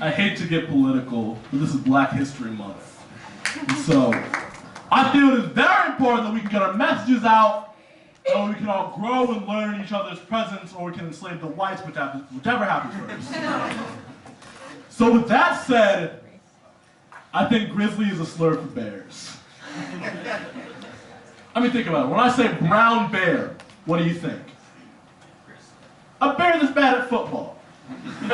I hate to get political, but this is Black History Month. And so, I feel it is very important that we can get our messages out, so we can all grow and learn each other's presence, or we can enslave the whites, whichever happens first. So with that said, I think grizzly is a slur for bears. I mean, think about it. When I say brown bear, what do you think? A bear that's bad at football. When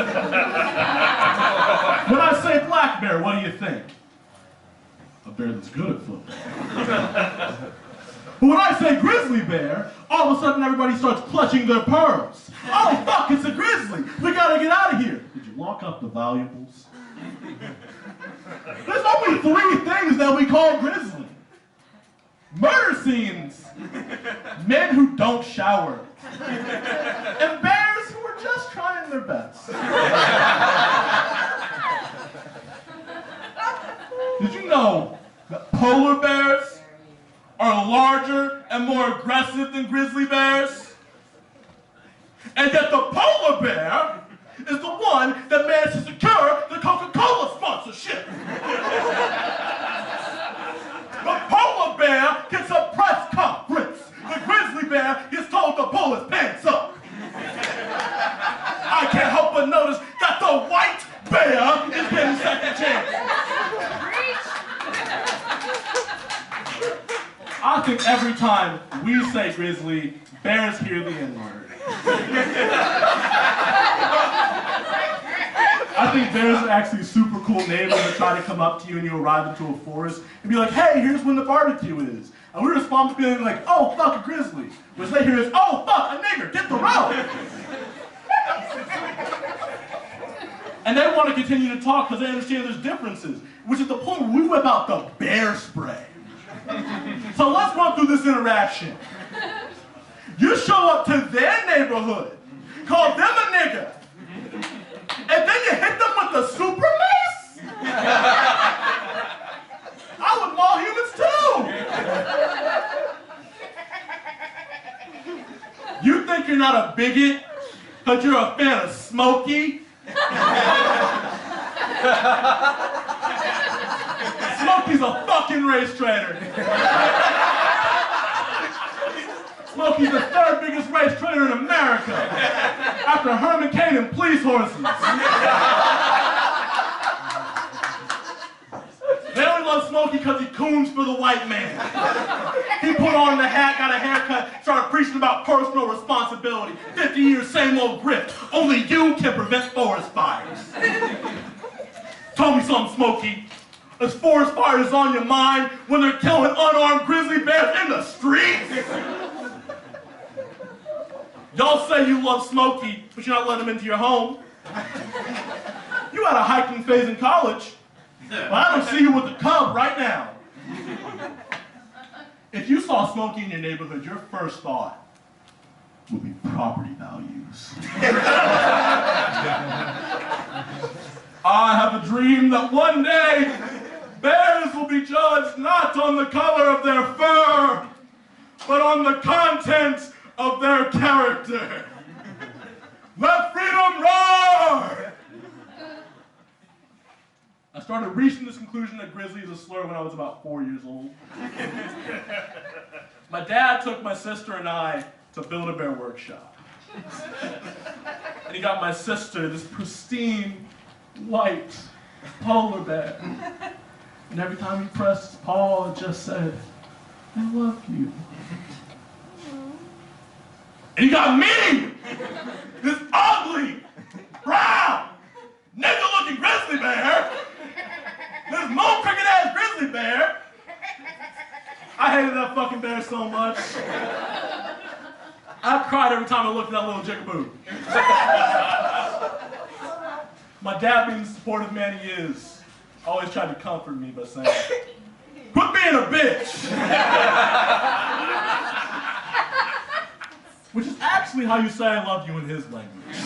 I say black bear, what do you think? A bear that's good at football. But when I say grizzly bear, all of a sudden everybody starts clutching their pearls. Oh fuck, it's a grizzly! We gotta get out of here! Did you lock up the valuables? There's only 3 things that we call grizzly. Murder scenes, men who don't shower, and bears who are just trying their best. Did you know that polar bears are larger and more aggressive than grizzly bears? And that the polar bear is the one that managed to secure the Coca-Cola sponsorship. The polar bear gets a press conference. The grizzly bear gets told to pull his pants up. I can't help but notice that the white bear is getting second chance. I think every time we say grizzly, bears hear the N-word. I think bears are actually super cool neighbors that try to come up to you when you arrive into a forest and be like, hey, here's when the barbecue is. And we respond to being like, oh, fuck a grizzly. Which they hear is, oh, fuck a nigger, get the rope. And they want to continue to talk because they understand there's differences, which is the point where we whip out the bear spray. So let's run through this interaction. You show up to their neighborhood, call them a nigger, and then you hit them with the super mace? I would maul humans too. You think you're not a bigot because you're a fan of Smokey? Smokey's a fucking race trader. Smokey's the 3rd biggest race trader in America, after Herman Cain and police horses. They only love Smokey because he coons for the white man. He put on the hat, got a haircut, started preaching about personal responsibility. 50 years, same old grift. Only you can prevent forest fires. Tell me something, Smokey. Is forest fires on your mind when they're killing unarmed grizzly bears in the streets? Y'all say you love Smokey, but you're not letting him into your home. You had a hiking phase in college, but I don't see you with a cub right now. If you saw Smokey in your neighborhood, your first thought would be property values. I have a dream that one day, bears will be judged not on the color of their fur, but on the content of their character. Let freedom roar! I started reaching this conclusion that grizzly is a slur when I was about 4 years old. My dad took my sister and I to Build-A-Bear workshop. And he got my sister this pristine, white polar bear. And every time he pressed his paw, it just said, I love you. And he got me! This ugly, brown, nigger-looking grizzly bear! This moon cricket-ass grizzly bear! I hated that fucking bear so much. I cried every time I looked at that little jigaboo. My dad, being the supportive man he is, always tried to comfort me by saying, quit being a bitch! Which is actually how you say I love you in his language.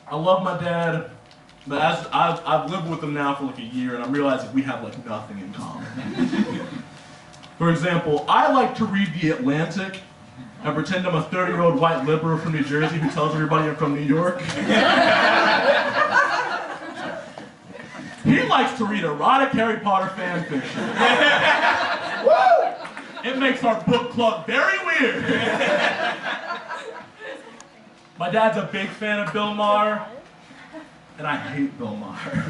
I love my dad, but as I've lived with him now for like a year, and I'm realizing we have like nothing in common. For example, I like to read The Atlantic I pretend I'm a 30-year-old white liberal from New Jersey who tells everybody I'm from New York. He likes to read erotic Harry Potter fan fiction. It makes our book club very weird. My dad's a big fan of Bill Maher, and I hate Bill Maher.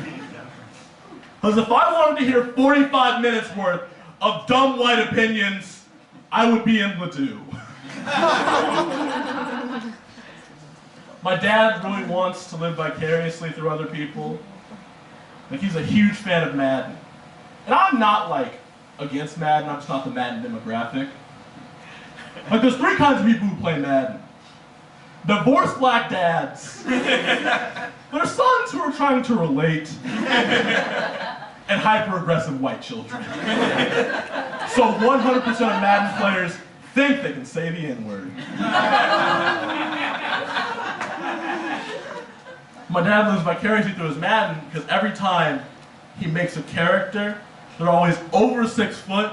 Because if I wanted to hear 45 minutes worth of dumb white opinions, I would be in Ladue. My dad really wants to live vicariously through other people. Like, he's a huge fan of Madden. And I'm not, like, against Madden, I'm just not the Madden demographic. Like, there's three kinds of people who play Madden. Divorced black dads. Their sons who are trying to relate. And hyper-aggressive white children. So 100% of Madden players think they can say the N-word. My dad lives vicariously through his Madden because every time he makes a character, they're always over 6 foot,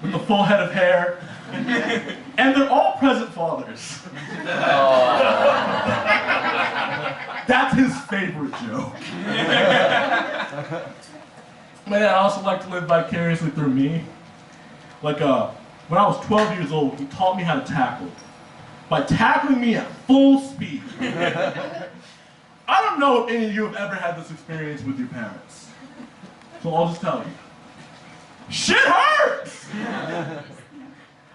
with a full head of hair, and they're all present fathers. That's his favorite joke. My dad also liked to live vicariously through me. Like, when I was 12 years old, he taught me how to tackle. By tackling me at full speed. I don't know if any of you have ever had this experience with your parents. So I'll just tell you. Shit hurts!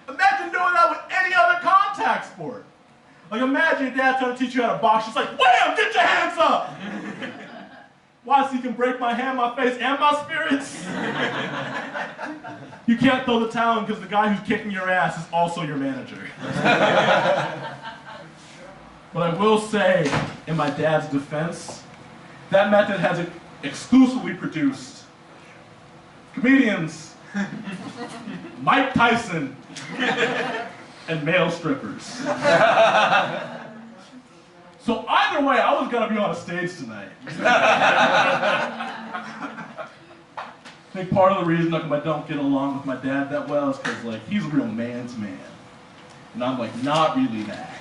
Imagine doing that with any other contact sport. Like, imagine your dad trying to teach you how to box. She's like, wham, get your hands up! Why, so you can break my hand, my face, and my spirits? You can't throw the towel because the guy who's kicking your ass is also your manager. But I will say, in my dad's defense, that method has exclusively produced comedians, Mike Tyson, and male strippers. So either way, I was gonna be on a stage tonight. I think part of the reason I don't get along with my dad that well is because, like, he's a real man's man. And I'm, like, not really that.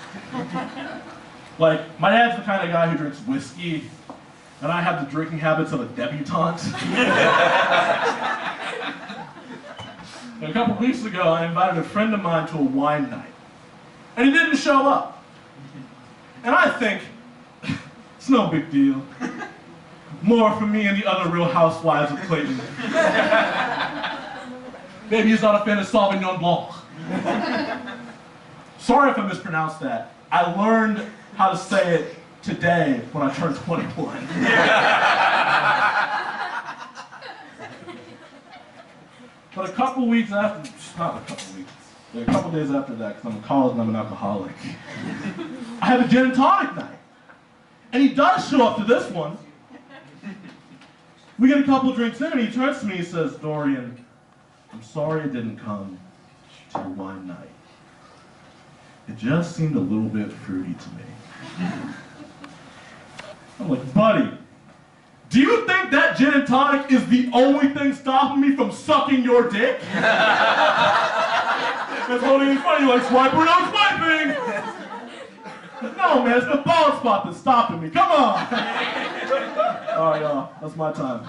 Like, my dad's the kind of guy who drinks whiskey, and I have the drinking habits of a debutante. A couple weeks ago, I invited a friend of mine to a wine night, and he didn't show up. And I think, it's no big deal. More for me and the other Real Housewives of Clayton. Maybe he's not a fan of Sauvignon Blanc. Sorry if I mispronounced that. I learned how to say it today when I turned 21. But a couple weeks after, not a couple weeks, a couple days after that, because I'm in college and I'm an alcoholic, I had a gin and tonic night. And he does show up to this one. We get a couple drinks in and he turns to me and says, Dorian, I'm sorry I didn't come to your wine night. It just seemed a little bit fruity to me. I'm like, buddy, do you think that gin and tonic is the only thing stopping me from sucking your dick? That's only funny, you like swiper, no swiping! No, man, it's the bald spot that's stopping me. Come on! All right, y'all, that's my time.